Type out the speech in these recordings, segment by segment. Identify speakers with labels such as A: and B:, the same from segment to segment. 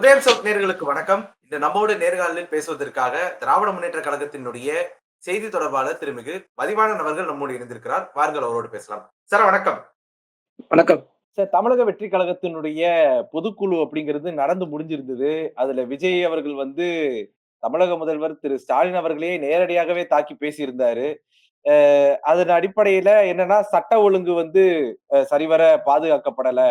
A: உதயம் சவுத் நேர்களுக்கு வணக்கம். இந்த நம்மோடு நேர்காணலில் பேசுவதற்காக திராவிட முன்னேற்ற கழகத்தினுடைய செய்தி தொடர்பாளர் திருமிகு மதிவாணன் அவர்கள் நம்மோடு இணைந்திருக்கிறார். வாருங்கள் அவரோடு பேசலாம். சார் வணக்கம்.
B: வணக்கம்.
C: சார், தமிழக வெற்றி கழகத்தினுடைய பொதுக்குழு அப்படிங்கிறது நடந்து முடிஞ்சிருந்தது. அதுல விஜய் அவர்கள் தமிழக முதல்வர் திரு ஸ்டாலின் அவர்களையே நேரடியாகவே தாக்கி பேசியிருந்தாரு. அ அதன் அடிப்படையில என்னன்னா, சட்ட ஒழுங்கு சரிவர பாதுகாக்கப்படல.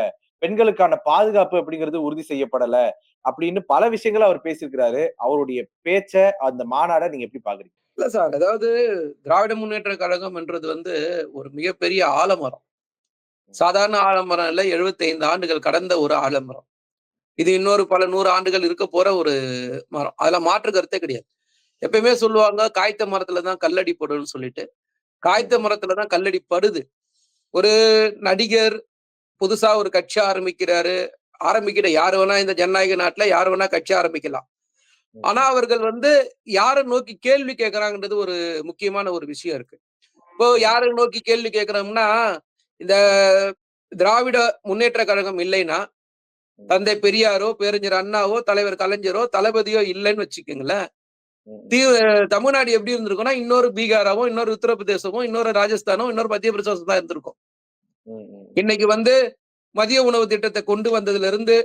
C: பெண்களுக்கான பாதுகாப்பு அப்படிங்கிறது உறுதி செய்யப்படல. அப்படின்னு பல விஷயங்கள அவர் பேசியிருக்கிறாரு. அவருடைய பேச்ச, அந்த மாநாட நீங்க எப்படி பார்க்குறீங்க?
B: இல்ல சார். அதாவது திராவிட முன்னேற்ற கழகம் என்றது ஒரு மிகப்பெரிய ஆலமரம். சாதாரண ஆலமரம் இல்ல. 75 ஆண்டுகள் கடந்த ஒரு ஆலமரம். இது இன்னொரு பல 100 ஆண்டுகள் இருக்க போற ஒரு மரம். அதுல மாற்று கருத்தே கிடையாது. எப்பயுமே சொல்லுவாங்க, காய்த்த மரத்துல தான் கல்லடி படும்னு சொல்லிட்டு. காய்த்த மரத்துல தான் கல்லடி படுது. ஒரு நடிகர் புதுசா ஒரு கட்சி ஆரம்பிக்கிறாரு. ஆரம்பிக்கிற யாரு வேணா இந்த ஜனநாயக நாட்டுல யாரு வேணா கட்சி ஆரம்பிக்கலாம். ஆனா அவர்கள் யார நோக்கி கேள்வி கேட்கறாங்கன்றது ஒரு முக்கியமான ஒரு விஷயம் இருக்கு. இப்போ யாரை நோக்கி கேள்வி கேட்கிறோம்னா, இந்த திராவிட முன்னேற்ற கழகம் இல்லைன்னா, தந்தை பெரியாரோ, பேரறிஞர் அண்ணாவோ, தலைவர் கலைஞரோ, தளபதியோ இல்லைன்னு வச்சுக்கோங்களேன். தீ தமிழ்நாடு எப்படி இருந்திருக்கும்னா, இன்னொரு பீகாராவோ, இன்னொரு உத்தரப்பிரதேசமோ, இன்னொரு ராஜஸ்தானோ, இன்னொரு மத்திய பிரதேசம் தான் இருந்திருக்கும். இன்னைக்கு மதிய உணவு திட்டத்தை கொண்டு வந்ததுல இருந்து,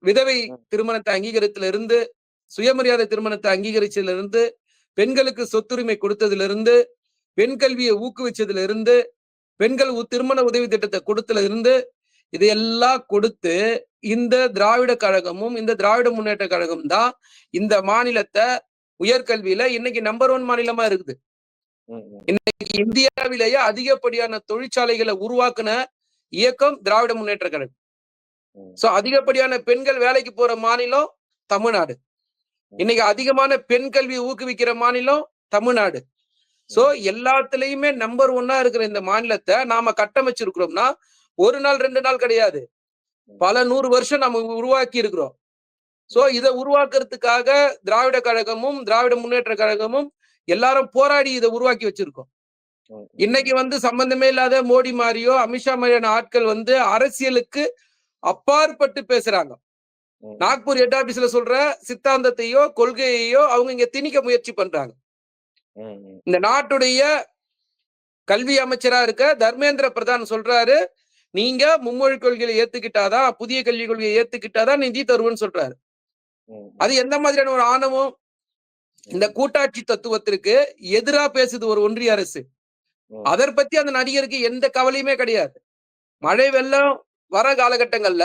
B: விதவை திருமணத்தை அங்கீகரித்துல இருந்து, சுயமரியாதை திருமணத்தை அங்கீகரிச்சதுல இருந்து, பெண்களுக்கு சொத்துரிமை கொடுத்ததுல இருந்து, பெண் கல்வியை ஊக்குவிச்சதுல இருந்து, பெண்கள் திருமண உதவி திட்டத்தை கொடுத்ததுல இருந்து, இதையெல்லாம் கொடுத்து இந்த திராவிட கழகமும், இந்த திராவிட முன்னேற்ற கழகம் தான் இந்த மாநிலத்தை உயர்கல்வியில இன்னைக்கு நம்பர் 1 மாநிலமா இருக்குது. இன்னைக்கு இந்தியாவிலேயே அதிகப்படியான தொழிற்சாலைகளை உருவாக்குன இயக்கம் திராவிட முன்னேற்ற கழகம். சோ அதிகப்படியான பெண்கள் வேலைக்கு போற மாநிலம் தமிழ்நாடு. இன்னைக்கு அதிகமான பெண் கல்வி ஊக்குவிக்கிற மாநிலம் தமிழ்நாடு. சோ எல்லாத்துலயுமே நம்பர் 1 இருக்கிற இந்த மாநிலத்தை நாம கட்டமைச்சிருக்கிறோம்னா, ஒரு நாள் 2 நாள் கிடையாது. பல 100 வருஷம் நம்ம உருவாக்கி இருக்கிறோம். சோ இதை உருவாக்குறதுக்காக திராவிட கழகமும், திராவிட முன்னேற்ற கழகமும் எல்லாரும் போராடி இதை உருவாக்கி வச்சிருக்கோம். இன்னைக்கு சம்பந்தமே இல்லாத மோடி மாதிரியோ, அமித்ஷா மாதிரியான ஆட்கள் அரசியலுக்கு அப்பாற்பட்டு பேசுறாங்க. நாக்பூர் ஹெட் ஆபீஸ்ல சொல்ற சித்தாந்தத்தையோ, கொள்கையையோ அவங்க இங்க திணிக்க முயற்சி பண்றாங்க. இந்த நாட்டுடைய கல்வி அமைச்சரா இருக்க தர்மேந்திர பிரதான் சொல்றாரு, நீங்க மும்மொழி கொள்கையை ஏத்துக்கிட்டாதான், புதிய கல்விக் கொள்கையை ஏத்துக்கிட்டாதான் நிதி தருவேன்னு சொல்றாரு. அது எந்த மாதிரியான ஒரு ஆணவம்? இந்த கூட்டாட்சி தத்துவத்திற்கு எதிரா பேசுது ஒரு ஒன்றிய அரசு. அதை பத்தி அந்த நடிகருக்கு எந்த கவலையுமே கிடையாது. மழை வெள்ளம் வர காலகட்டங்கள்ல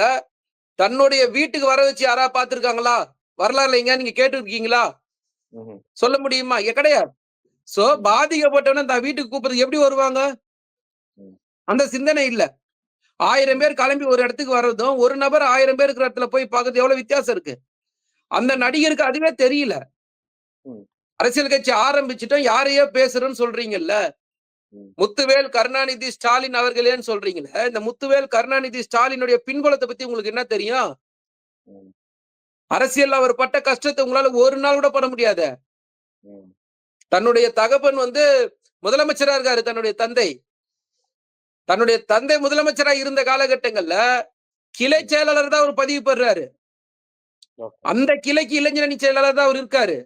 B: தன்னுடைய வீட்டுக்கு வர வச்சு யாரா பார்த்திருக்காங்களா? வரலாறுல எங்க நீங்க கேட்டு இருக்கீங்களா? சொல்ல முடியுமா? கிடையாது. சோ பாதிக்கப்பட்டவன அந்த வீட்டுக்கு கூப்பிடுறது எப்படி வருவாங்க? அந்த சிந்தனை இல்ல. 1000 பேர் கிளம்பி ஒரு இடத்துக்கு வர்றதும், ஒரு நபர் 1000 பேர் இருக்கிற இடத்துல போய் பார்க்கறது எவ்வளவு வித்தியாசம் இருக்கு. அந்த நடிகருக்கு அதுவே தெரியல. அரசியல் கட்சி ஆரம்பிச்சுட்டோம், யாரையோ பேசுறோம்னு சொல்றீங்கல்ல. முத்துவேல் கருணாநிதி ஸ்டாலின் அவர்களேன்னு சொல்றீங்களே, இந்த முத்துவேல் கருணாநிதி ஸ்டாலினுடைய பின்புலத்தை பத்தி உங்களுக்கு என்ன தெரியும்? அரசியல் அவர் பட்ட கஷ்டத்தை உங்களால ஒரு நாள் கூட பண்ண முடியாத. தன்னுடைய தகப்பன் முதலமைச்சரா இருக்காரு. தன்னுடைய தந்தை முதலமைச்சரா இருந்த காலகட்டங்கள்ல கிளை செயலாளர் தான் அவர் பதிவு பெறாரு. அந்த கிளைக்கு இளைஞரணி செயலாளர் தான் அவர் இருக்காரு.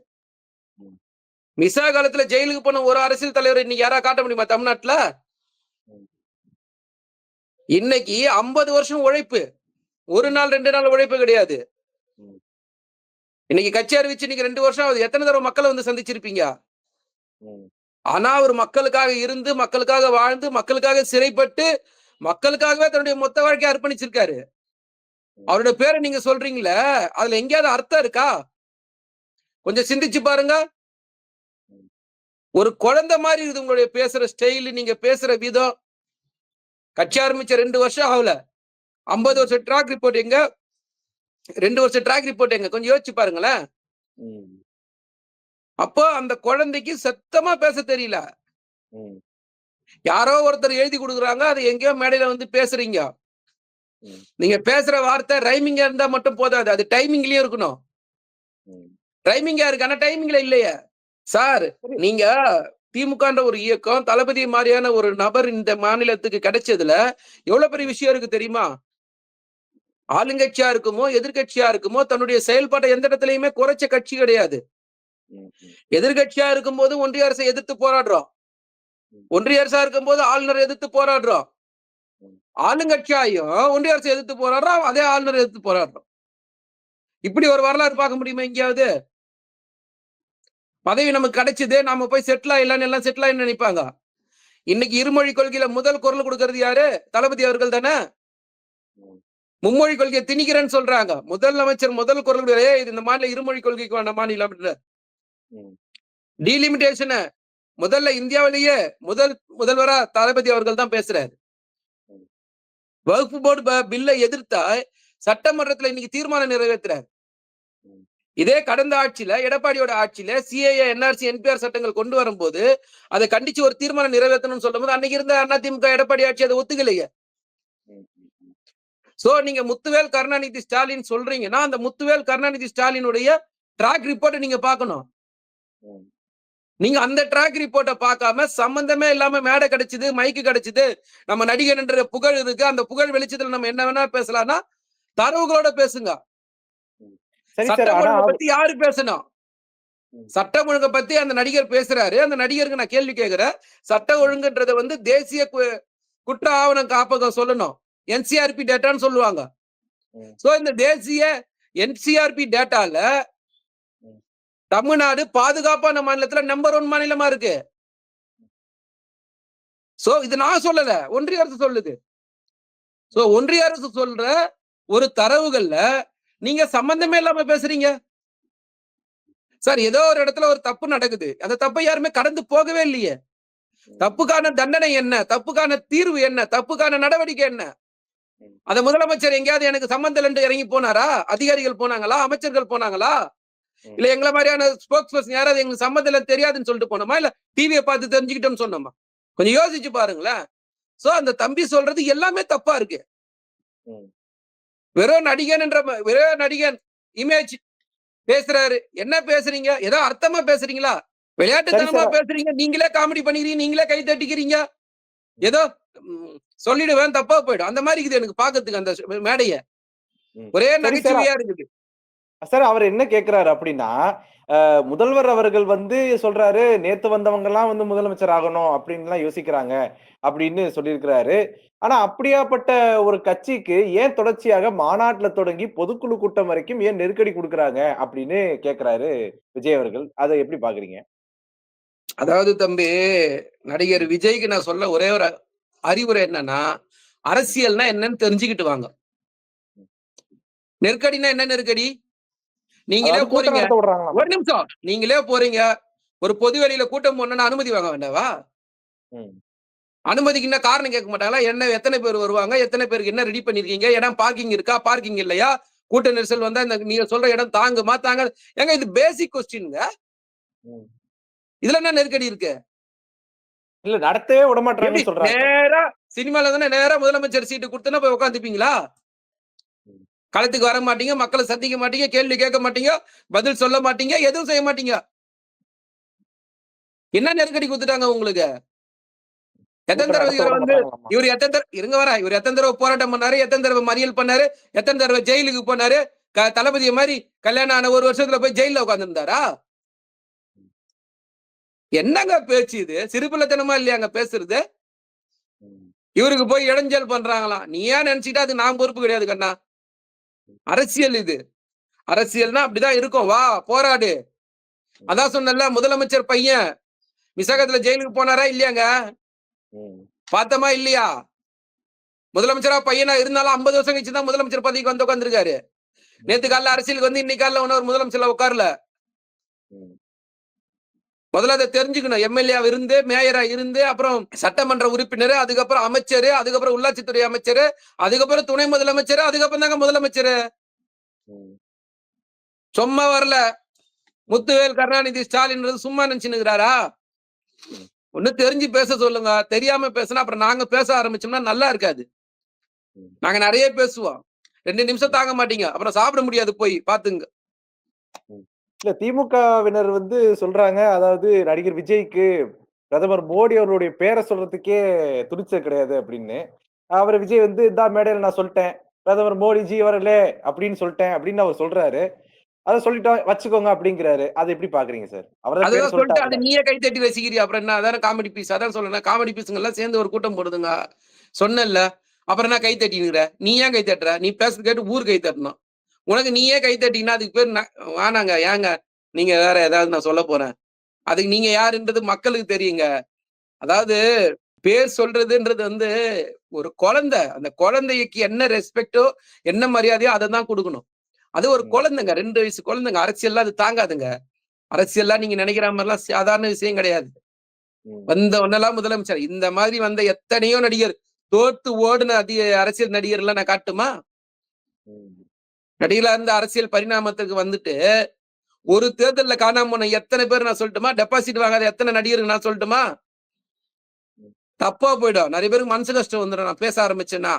B: மிசா காலத்துல ஜெயிலுக்கு போன ஒரு அரசியல் தலைவர் இன்னைக்கு யாரா காட்ட முடியுமா தமிழ்நாட்டுல? இன்னைக்கு 50 வருஷம் உழைப்பு, ஒரு நாள் 2 நாள் உழைப்பு கிடையாது. இன்னைக்கு கட்சி அறிவிச்சு இன்னைக்கு 2 வருஷம் ஆகுது. எத்தனை தடவை மக்களை சந்திச்சிருப்பீங்க? ஆனா அவர் மக்களுக்காக இருந்து, மக்களுக்காக வாழ்ந்து, மக்களுக்காக சிறைப்பட்டு, மக்களுக்காகவே தன்னுடைய மொத்த வாழ்க்கையை அர்ப்பணிச்சிருக்காரு. அவருடைய பேரை நீங்க சொல்றீங்களே, அதுல எங்கேயாவது அர்த்தம் இருக்கா? கொஞ்சம் சிந்திச்சு பாருங்க. ஒரு குழந்தை மாதிரி இருக்குது உங்களுடைய பேசுற ஸ்டைல், நீங்க பேசுற விதம். கட்சி ஆரம்பிச்ச 2 வருஷம் ஆகல. 50 வருஷம் ட்ராக் ரிப்போர்ட் எங்க? 2 வருஷம் ட்ராக் ரிப்போர்ட் எங்க? கொஞ்சம் யோசிச்சு பாருங்களேன். அப்போ அந்த குழந்தைக்கு சத்தமா பேச தெரியல. யாரோ ஒருத்தர் எழுதி கொடுக்குறாங்க, அது எங்கேயோ மேடையில பேசுறீங்க. நீங்க பேசுற வார்த்தை ரைமிங்கா இருந்தா மட்டும் போதாது, அது டைமிங்லயும் இருக்கணும். ரைமிங்கா இருக்கு, ஆனா டைமிங்ல இல்லையே. சார், நீங்க திமுகன்ற ஒரு இயக்கம், தளபதி மாதிரியான ஒரு நபர் இந்த மாநிலத்துக்கு கிடைச்சதுல எவ்வளவு பெரிய விஷயம் இருக்கு தெரியுமா? ஆளுங்கட்சியா இருக்குமோ எதிர்கட்சியா இருக்குமோ தன்னுடைய செயல்பாட்டை எந்த இடத்துலயுமே குறைச்ச கட்சி கிடையாது. எதிர்கட்சியா இருக்கும்போது ஒன்றிய அரசை எதிர்த்து போராடுறோம். ஒன்றிய அரசா இருக்கும்போது ஆளுநரை எதிர்த்து போராடுறோம். ஆளுங்கட்சியாயும் ஒன்றிய அரசை எதிர்த்து போராடுறோம், அதே ஆளுநரை எதிர்த்து போராடுறோம். இப்படி ஒரு வரலாறு பார்க்க முடியுமா எங்கேயாவது? பதவி நமக்கு கிடைச்சது, நாம போய் செட்டில் ஆயிடலாம்னு எல்லாம் செட்டில் ஆயின்னு நினைப்பாங்க. இன்னைக்கு இருமொழி கொள்கையில முதல் குரல் கொடுக்கிறது யாரு? தளபதி அவர்கள் தானே. மும்மொழி கொள்கையை திணிக்கிறேன்னு சொல்றாங்க. முதலமைச்சர் முதல் குரல் இது இந்த மாநில இருமொழி கொள்கைக்கு வேண்டாம் மாநிலம் டீலிமிட்டேஷன் முதல்ல இந்தியாவிலேயே முதல்வரா தளபதி அவர்கள் தான் பேசுறாரு. வகுப்பு போர்டு பில்லை எதிர்த்தா சட்டமன்றத்துல இன்னைக்கு தீர்மானம் நிறைவேற்றுறாரு. இதே கடந்த ஆட்சியில எடப்பாடியோட ஆட்சியில சிஏஏ என்ஆர்சி என்பிஆர் சட்டங்கள் கொண்டு வரும்போது அதை கண்டிச்சு ஒரு தீர்மானம் நிறைவேற்றணும்னு சொல்லும் போது அன்னைக்கு இருந்த அதிமுக எடப்பாடி ஆட்சி அதை ஒத்துக்கலையே. சோ நீங்க முத்துவேல் கருணாநிதி ஸ்டாலின் சொல்றீங்கன்னா அந்த முத்துவேல் கருணாநிதி ஸ்டாலினுடைய ட்ராக் ரிப்போர்ட்டை நீங்க பார்க்கணும். நீங்க அந்த ட்ராக் ரிப்போர்ட்டை பார்க்காம சம்பந்தமே இல்லாம மேடை கிடைச்சது, மைக்கு கிடைச்சது, நம்ம நடிகர் என்ற புகழ் இருக்கு, அந்த புகழ் வெளிச்சத்துல நம்ம என்ன வேணா பேசலாம்னா தரவுகளோட பேசுங்க. சட்டம் ஒழுங்கை பத்தி யாரு பேசணும்? சட்டம் ஒழுங்கை பத்தி அந்த நடிகர் பேசுறாரு. அந்த நடிகருக்கு நான் கேள்வி கேட்கிறேன். சட்ட ஒழுங்குன்றத தேசிய குற்ற ஆவண காப்பகம் சொல்லணும். என்சிஆர்பி டேட்டான்னு சொல்லுவாங்க. சோ இந்த தேசிய என்சிஆர்பி டேட்டால தமிழ்நாடு பாதுகாப்பான மாநிலத்துல நம்பர் 1 மாநிலமா இருக்கு. சோ இது நான் சொல்லல, ஒன்றிய அரசு சொல்லுது. சோ ஒன்றிய அரசு சொல்ற ஒரு தரவுகள்ல நீங்க சம்பந்தமே இல்லாம பேசுறீங்க. சார் ஏதோ ஒரு இடத்துல ஒரு தப்பு நடக்குது, அந்த தப்பை யாருமே கடந்து போகவே இல்லையே. தப்புக்கான தண்டனை என்ன? தப்புக்கான தீர்வு என்ன? தப்புக்கான நடவடிக்கை என்ன? அந்த முதலமைச்சர் எங்கேயாவது எனக்கு சம்பந்தம் என்று இறங்கி போனாரா? அதிகாரிகள் போனாங்களா? அமைச்சர்கள் போனாங்களா? இல்ல எங்களை மாதிரியான ஸ்போக்ஸ் பர்சன் யாராவது எங்களுக்கு சம்பந்தம் தெரியாதுன்னு சொல்லிட்டு போனோமா? இல்ல டிவியை பார்த்து தெரிஞ்சுக்கிட்டோம்னு சொன்னோமா? கொஞ்சம் யோசிச்சு பாருங்களேன். சோ அந்த தம்பி சொல்றது எல்லாமே தப்பா இருக்கு. வெறும் நடிகன் இமேஜ் பேசுறாரு. என்ன பேசுறீங்க? ஏதோ அர்த்தமா பேசுறீங்களா? விளையாட்டுத்தனமா பேசுறீங்க. நீங்களே காமெடி பண்ணிக்கிறீங்க, நீங்களே கை தட்டிக்கிறீங்க. ஏதோ சொல்லிடுவேன் தப்பா போயிடும். அந்த மாதிரி இருக்குது எனக்கு பாக்கிறதுக்கு அந்த மேடைய. ஒரே நகைச்சுவையா இருக்குது.
C: சார் அவர் என்ன கேட்கிறாரு அப்படின்னா, முதல்வர் அவர்கள் சொல்றாரு, நேத்து வந்தவங்க எல்லாம் முதலமைச்சர் ஆகணும் அப்படின்னு யோசிக்கிறாங்க அப்படின்னு சொல்லியிருக்கிறாரு. ஆனா அப்படியாப்பட்ட ஒரு கட்சிக்கு ஏன் தொடர்ச்சியாக மாநாட்டுல தொடங்கி பொதுக்குழு கூட்டம் வரைக்கும் ஏன் நெருக்கடி கொடுக்கறாங்க அப்படின்னு கேட்கிறாரு விஜய் அவர்கள். அதை எப்படி பாக்குறீங்க?
B: அதாவது தம்பி, நடிகர் விஜய்க்கு நான் சொல்ல ஒரே ஒரு அறிவுரை என்னன்னா, அரசியல்னா என்னன்னு தெரிஞ்சுக்கிட்டு வாங்க. நெருக்கடினா என்ன நெருக்கடி? நீங்களே போறீங்க, ஒரு நிமிஷம், நீங்களே போறீங்க, ஒரு பொது வெளியில கூட்டம் போடணும்னு அனுமதி வாங்க வேண்டாவா? அனுமதிக்கு என்ன காரணம் கேட்க மாட்டாங்களா? என்ன எத்தனை பேர் வருவாங்க, எத்தனை பேருக்கு என்ன ரெடி பண்ணிருக்கீங்க, இடம் பார்க்கிங் இருக்கா, பார்க்கிங் இல்லையா, கூட்ட நெரிசல் வந்தா இந்த நீங்க சொல்ற இடம் தாங்குமா தாங்க? ஏங்க இது பேசிக் கொஸ்டின்ங்க. இதுல என்ன நெருக்கடி இருக்கு?
C: இல்ல நடத்தவே விட மாட்டாங்கன்னு சொல்றாங்க.
B: நேரா சினிமால தானே நேரா முதலமைச்சர் சீட்டு கொடுத்தா போய் உட்காந்துப்பீங்களா? களத்துக்கு வர மாட்டீங்க, மக்களை சந்திக்க மாட்டீங்க, கேள்வி கேட்க மாட்டீங்க, பதில் சொல்ல மாட்டீங்க, எதுவும் செய்ய மாட்டீங்க. என்ன நெருக்கடி கொடுத்துட்டாங்க உங்களுக்கு? எத்தனை தடவை இவர் எத்தனை தடவை போராட்டம் பண்ணாரு, எத்தனை தடவை மறியல் பண்ணாரு, எத்தனை தடவை ஜெயிலுக்கு போனாரு? தளபதிய மாதிரி கல்யாணம் ஆன ஒரு வருஷத்துல போய் ஜெயில உட்கார்ந்து இருந்தாரா? என்னங்க பேச்சு இது? சிறுபிள்ளைத்தனமா இல்லையாங்க பேசுறது? இவருக்கு போய் இடைஞ்சல் பண்றாங்களாம். நீ ஏன் நினைச்சுக்கிட்டா அது நான் பொறுப்பு கிடையாது கண்ணா. அரசியல் இது. அரசியல்னா அப்படிதான் இருக்கும். வா போராடு. அதான் சொன்னல, முதலமைச்சர் பையன் விசாகத்துல ஜெயிலுக்கு போனாரா இல்லையாங்க? பார்த்தமா இல்லையா? முதலமைச்சரா பையனா இருந்தாலும் 50 வருஷம் கழிச்சுதான் முதலமைச்சர் பதவிக்கு உட்கார்ந்துருக்காரு. நேத்து காலைல அரசியலுக்கு இன்னைக்கு காலைல ஒரு முதலமைச்சர்ல உட்காரல. முதல்ல அதை தெரிஞ்சுக்கணும். எம்எல்ஏ இருந்து, மேயரா இருந்து, அப்புறம் சட்டமன்ற உறுப்பினர், அதுக்கப்புறம் அமைச்சர், அதுக்கப்புறம் உள்ளாட்சித்துறை அமைச்சர், அதுக்கப்புறம் துணை முதலமைச்சர், அதுக்கப்புறம் தாங்க முதலமைச்சர். சும்மா வரல. முத்துவேல் கருணாநிதி ஸ்டாலின் சும்மா நினைச்சுக்கிறாரா? ஒண்ணு தெரிஞ்சு பேச சொல்லுங்க. தெரியாம பேசினா அப்புறம் நாங்க பேச ஆரம்பிச்சோம்னா நல்லா இருக்காது. நாங்க நிறைய பேசுவோம். 2 நிமிஷம் தாங்க மாட்டீங்க. அப்புறம் சாப்பிட முடியாது, போய் பாத்துங்க.
C: இல்ல திமுகவினர் சொல்றாங்க, அதாவது நடிகர் விஜய்க்கு பிரதமர் மோடி அவருடைய பேரை சொல்றதுக்கே துணிச்சல் கிடையாது அப்படின்னு. அவர் விஜய் இந்த மேடையில நான் சொல்லிட்டேன், பிரதமர் மோடிஜி அவர்களே அப்படின்னு சொல்லிட்டேன் அப்படின்னு அவர் சொல்றாரு. அத சொல்லிட்டோம் வச்சுக்கோங்க அப்படிங்கிறாரு. அத எப்படி பாக்குறீங்க சார்? அவர்தான் பேர்
B: அதுதான் சொல்லிட்டு அது
C: சொல்லிட்டாருல்ல.
B: நீயே கை தட்டி ரசிக்கிறியா? அப்புறம் என்ன? அதான காமெடி பீஸ். அதான் சொல்றேன் காமெடி பீஸுங்க எல்லாம் சேர்ந்து ஒரு கூட்டம் போடுதுங்க. சொன்னேன்ல. அப்புறம் என்ன கை தட்டினுக்கிற? நீ ஏன் கை தட்டுற? நீ பேசுறது கேட்டு ஊர் கை தட்டணும். உனக்கு நீயே கை தட்டினா அதுக்கு பேர் வேணாங்க. ஏங்க? நீங்க வேற ஏதாவது நான் சொல்லப் போறேன். அதுக்கு நீங்க யாருன்றது மக்களுக்கு தெரியுங்க. அதாவது பேர் சொல்றதுன்றது வந்து ஒரு குழந்தை. அந்த குழந்தைக்கு என்ன ரெஸ்பெக்ட்டோ, என்ன மரியாதையோ அததான் குடுக்கணும். அது ஒரு
C: ம்.
B: குழந்தைங்க. 2 வயசு குழந்தைங்க. அரசியல்லாம் அது தாங்காதுங்க. அரசியல்லாம் நீங்க நினைக்கிற மாரிலாம் சாதாரண விஷயம் கிடையாது.
C: ம்.
B: வந்த உடனெல்லாம் முதலமைச்சர். இந்த மாதிரி வந்த எத்தனையோ நடிகர், தோத்து ஓடுன அரசியல் நடிகர்லாம் நான் காட்டட்டுமா?
C: ம்.
B: நடிகரா இருந்த அரசியல் பரிணாமத்துக்கு வந்துட்டு, ஒரு தேர்தல்ல காணாம போன எத்தனை பேர் நான் சொல்லட்டுமா? டெபாசிட் வாங்காத எத்தனை நடிகர் நான் சொல்லட்டுமா?
C: ம்.
B: தப்பா போயிடும். நெறைய பேருக்கு மனசு கஷ்டம் வந்துரும் நான் பேச ஆரம்பிச்சேன்னா.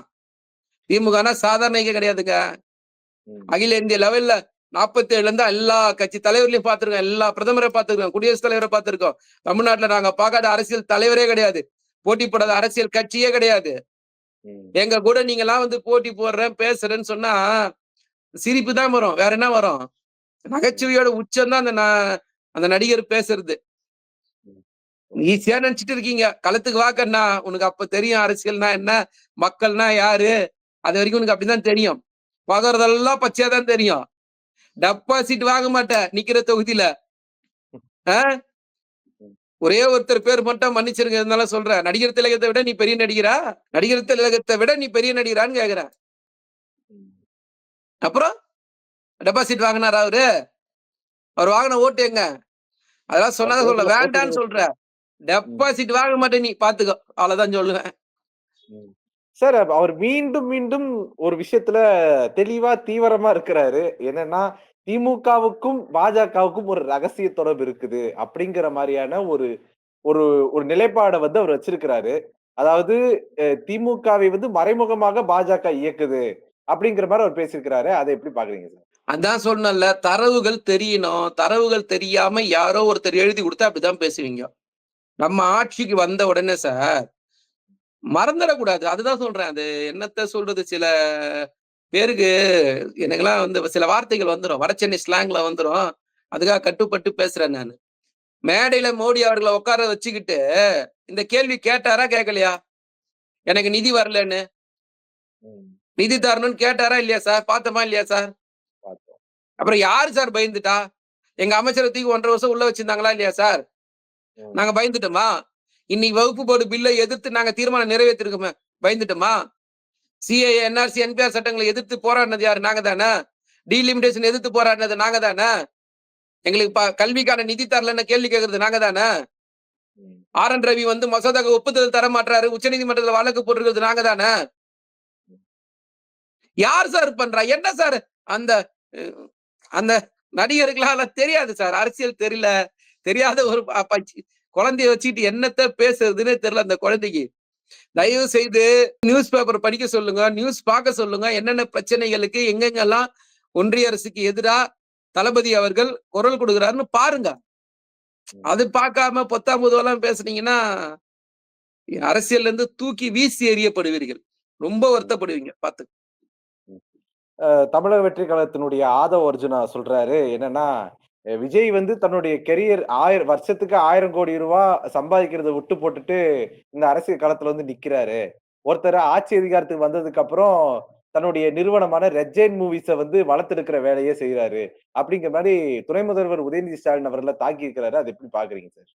B: திமுகனா சாதாரண இயக்கம் கிடையாதுங்க.
C: ம்.
B: அகில இந்திய லெவல்ல 47ல இருந்து எல்லா கட்சி தலைவர்களையும் பார்த்திருக்கோம். எல்லா பிரதமரை பார்த்திருக்கோம். குடியரசுத் தலைவரை பார்த்திருக்கோம். தமிழ்நாட்டுல நாங்க பார்க்காத அரசியல் தலைவரே கிடையாது. போட்டி போடாத அரசியல் கட்சியே கிடையாது.
C: ம்.
B: எங்க கூட நீங்கலாம் வந்து போட்டி போடுறேன், பேசுறேன்னு சொன்னா, சிரிப்பு தான் வரும். வேற என்ன வரும்?
C: ம்.
B: நகைச்சுவையோட உச்சம் தான் அந்த நடிகர் பேசுறது.
C: ம்.
B: ஈஸியா நினைச்சுட்டு இருக்கீங்க. களத்துக்கு வா கண்ணா. உனக்கு அப்ப தெரியும் அரசியல்னா என்ன? மக்கள்னா யாரு? அது வரைக்கும் உனக்கு அப்படிதான் தெரியும். பாக்குறதெல்லாம் பச்சையா தான் தெரியும். டெபாசிட் வாங்க மாட்ட நிக்கிற தொகுதியில. ஆ?
C: ம்.
B: ஒரே ஒருத்தர் பேர் மட்டும் மன்னிச்சிருங்க இருந்தாலும் சொல்றேன். நடிகர் திலகத்தை விட நீ பெரிய நடிகரா? நடிகர் திலகத்தை விட நீ பெரிய நடிகரான்னு கேக்குறேன்.
C: ம்.
B: அப்புறம் டெபாசிட் வாங்குனாரா அவரு? அவர் வாங்குன ஓட்டு எங்க? அதெல்லாம்
C: அவர்
B: சொன்னத சொல்ல
C: தேர்தல்ல
B: வேண்டான்னு
C: போட்டியிட.
B: சொல்றேன்.
C: ம்.
B: டெபாசிட் வாங்க மாட்ட நீ பாத்துக்கோ. அவ்வளவுதான் சொல்லுவேன்.
C: ம். சார் அவர் மீண்டும், மீண்டும் ஒரு விஷயத்துல தெளிவா, தீவிரமா இருக்கிறாரு. என்னன்னா, திமுகவுக்கும், பாஜகவுக்கும் ஒரு ரகசிய தொடர்பு இருக்குது. அப்படிங்கிற மாரியான ஒரு ஒரு ஒரு நிலைப்பாட வந்து அவர் வச்சிருக்கிறாரு. அதாவது திமுகவை வந்து மறைமுகமாக பாஜக இயக்குது. அப்படிங்கிற மாரி அவர் பேசியிருக்கிறாரு. அத எப்படி பார்க்குறீங்க சார்?
B: அதான் சொன்னேன்ல, தரவுகள் தெரியணும். தரவுகள் தெரியாம யாரோ ஒருத்தர் எழுதி குடுத்தா அப்படிதான் பேசுவீங்க. நம்ம ஆட்சிக்கு வந்த உடனே சார், மறந்துடக்கூடாது. அதுதான் சொல்றேன். அது என்னத்த சொல்றது, சில பேருக்கு எனக்கெல்லாம் வந்து சில வார்த்தைகள் வந்துரும். வட சென்னை ஸ்லாங்ல வந்துரும். அதுக்காக கட்டுப்பட்டு பேசுறேன் நானு. மேடையில மோடி அவர்கள உட்கார வச்சுக்கிட்டு, இந்த கேள்வி கேட்டாரா? கேட்கலையா? எனக்கு நிதி வரலன்னு.
C: ம்.
B: நிதி தரணும்னு கேட்டாரா? இல்லையா சார்? பார்த்தோமா? இல்லையா சார்?
C: பார்த்தோம்.
B: அப்புறம் யாரு சார் பயந்துட்டா? எங்க அமைச்சர தூக்கி 1½ வருஷம் உள்ள வச்சிருந்தாங்களா? இல்லையா சார்?
C: ம்.
B: நாங்க பயந்துட்டோமா? இன்னைக்கு வகுப்பு போர்டு பில்ல எதிர்த்து நாங்க தீர்மானம் நிறைவேற்றிருக்கோமே. பயந்துட்டோமா? சிஏஏ, என்ஆர்சி, என்பிஆர் சட்டங்களை எதிர்த்து போராடினது யாரு? நாங்க தானே. டீலிமிடேஷன் எதிர்த்து போராடினது நாங்க தானே. எங்களுக்கு கல்விக்கான நிதி தரலன்னு கேள்வி கேட்கறது நாங்க தானே.
C: ம்.
B: ஆர்.என். ரவி வந்து மசோதாக்கு ஒப்புதல் தர மாட்றாரு. உச்சநீதிமன்றத்துல வழக்கு போட்டிருக்கிறது நாங்க தானே. யார் சார் பண்றா? என்ன சார் அந்த அ அந்த நடிகருக்கெல்லாம் தெரியாது சார். அரசியல் தெரியல. தெரியாத ஒரு குழந்தைய வச்சுக்கிட்டு என்னத்த பேசுறதுன்னே தெரியல அந்த குழந்தைக்கு.
C: ம்.
B: தயவு செய்து நியூஸ் பேப்பர் படிக்க சொல்லுங்க. நியூஸ் பார்க்க சொல்லுங்க. என்னென்ன பிரச்சனைகளுக்கு எங்கெங்கெல்லாம் ஒன்றிய அரசுக்கு எதிரா தளபதி அவர்கள் குரல் கொடுக்கிறாருன்னு பாருங்க.
C: ம்.
B: அது பார்க்காம பொத்தாம் பொதுவாலாம் பேசுனீங்கன்னா, அரசியல்ல இருந்து தூக்கி வீசி எறியப்படுவீர்கள். ரொம்ப
C: ம்.
B: வருத்தப்படுவீங்க பார்த்து.
C: ம். தமிழக வெற்றி கழகத்தினுடைய ஆதவ் அர்ஜுனா சொல்றாரு. என்னன்னா, விஜய் வந்து தன்னுடைய கெரியர் 1000 வருஷத்துக்கு ரூ. 1000 கோடி சம்பாதிக்கிறத விட்டு போட்டுட்டு, இந்த அரசியல் களத்துல வந்து நிக்கிறாரு. ஒருத்தர் ஆட்சி அதிகாரத்துக்கு வந்ததுக்கு அப்புறம், தன்னுடைய நிறுவனமான ரெட் ஜெயின் மூவிஸ வந்து வளர்த்தெடுக்கிற வேலைய செய்றாரு. அப்படிங்கிற மாரி துணை முதல்வர் உதயநிதி ஸ்டாலின் அவர்கள தாக்கி இருக்கிறாரு. அத எப்படி பார்க்குறீங்க சார்?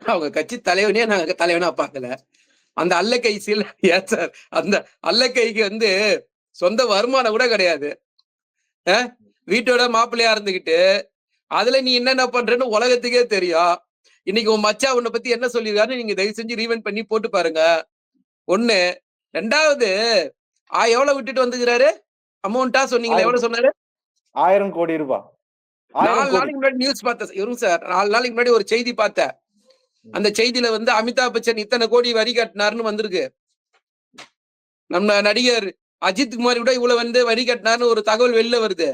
B: அவங்க கட்சி தலைவனே நாங்க தலைவனா பார்க்கல. அந்த அல்லக்கை ஏன் சார் அந்த அல்லக்கைக்கு வந்து சொந்த வருமானம் கூட கிடையாது. அ வீட்டோட மாப்பிள்ளையா இருந்துகிட்டு, அதுல நீ என்னென்ன பண்றன்னு உலகத்துக்கே தெரியும். இன்னைக்கு உன் மச்சான் உன்ன பத்தி என்ன சொல்லியிருக்காருன்னு நீங்க தயவு செஞ்சு ரீவைண்ட் பண்ணி போட்டு பாருங்க. 1. 2வது எவ்வளவு விட்டுட்டு வந்துக்கிறாரு? அமௌண்ட்டா சொன்னீங்களே
C: 1000
B: எவ்வளவு சொன்னாரு?
C: ரூ. 1000 கோடி. 1000
B: 4
C: கோடி.
B: நாளைக்கு முன்னாடி நியூஸ் பார்த்தேன். இருங்க சார். 4 நாளைக்கு முன்னாடி ஒரு செய்தி பார்த்தேன்.
C: ம்.
B: அந்த செய்தியில வந்து அமிதாப் பச்சன் இத்தனை கோடி வரி கட்டினாருன்னு வந்திருக்கு. நம்ம நடிகர் அஜித் குமார் கூட இவ்வளவு வந்து வரி கட்டினார்னு ஒரு தகவல் வெளில வருது.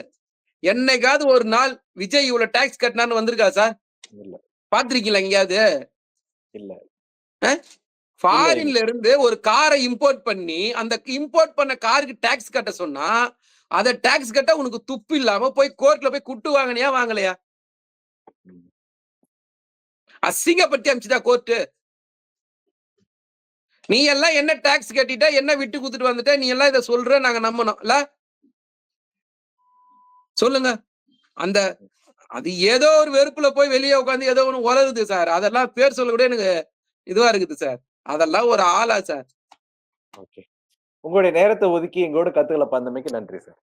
B: என்னைக்காவது ஒரு நாள் விஜய் இவ்வளவு டாக்ஸ் கட்டினார்னு வந்திருக்கா சார்?
C: இல்ல,
B: பார்த்திருக்கீங்களா எங்கேயாவது?
C: இல்ல.
B: ஃபாரின்ல இருந்து ஒரு காரை இம்போர்ட் பண்ணி அந்த இம்போர்ட் பண்ண காருக்கு டாக்ஸ் கட்ட சொன்னா அத டாக்ஸ் கட்ட உனக்கு துப்பு இல்லாம போய் கோர்ட்ல போய் குட்டு வாங்கினியா வாங்கலையா? அசிங்கப்பட்டு அமிச்சுதா கோர்ட்டு. நீ எல்லாம் என்ன டாக்ஸ் கட்டிட்ட, என்ன விட்டு குடுத்துட்டு வந்துட்ட, நீ எல்லாம் இத சொல்ற நாங்க நம்பணும் இல்ல? சொல்லுங்க. அந்த அது ஏதோ ஒரு வெறுப்புல போய் வெளியே உட்கார்ந்து ஏதோ ஒண்ணு உளறுது சார். அதெல்லாம் பேர் சொல்ல கூட எனக்கு இதுவா இருக்குது சார். அதெல்லாம் ஒரு ஆளா சார்?
C: ஓகே. உங்களுடைய நேரத்தை ஒதுக்கி எங்களோட கருத்துக்களை பகிர்ந்தமைக்கு நன்றி சார்.